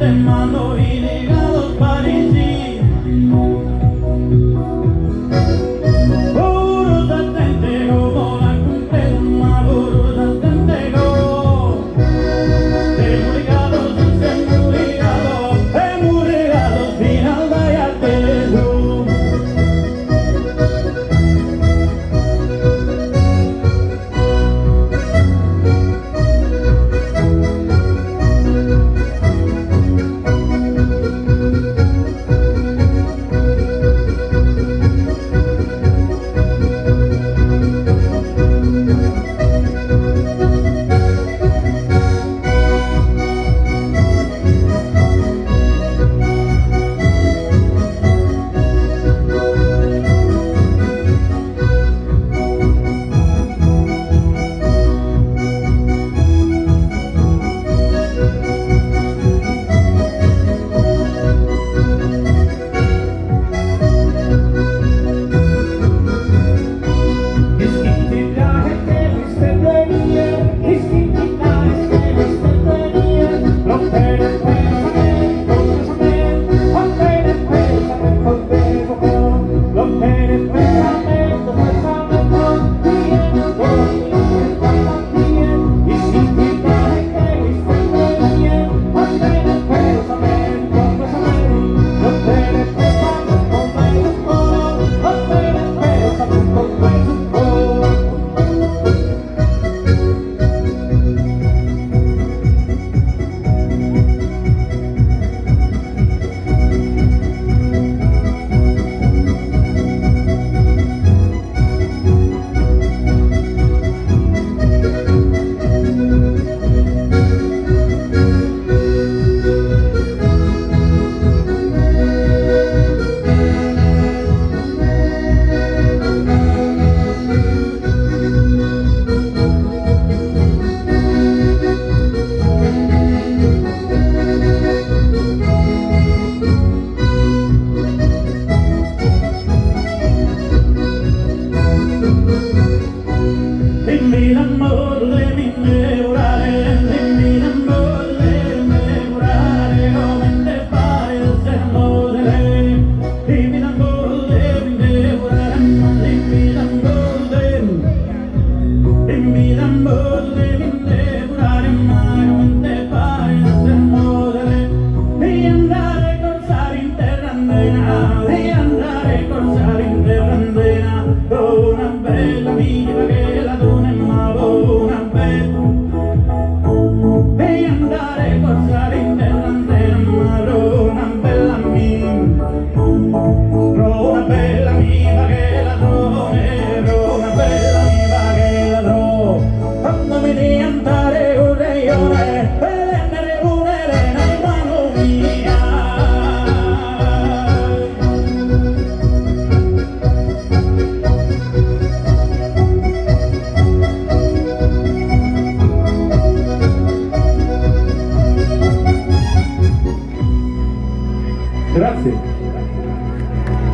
te mando y regalos Parigi. Buruza tentego, vola cumple ma buruza tentego. Tengo regalos, tengo regalos final de atero. Dimmi l'amore, dimmi memorare, dimmi l'amore, memorare come te pare essere amore. Dimmi l'amore, memorare, dimmi l'amore, dimmi l'amore, memorare mai come te pare essere amore. Devi andare a corsare in terra andina, devi andare a corsare in terra andina, una bella amica che la donna è una bella. Devi andare a corsare in terra andina, una bella amica, una bella amica che la donna è una bella amica che la donna. Quando mi devi andare un reione, prendere un'elena in mano mia. Grazie.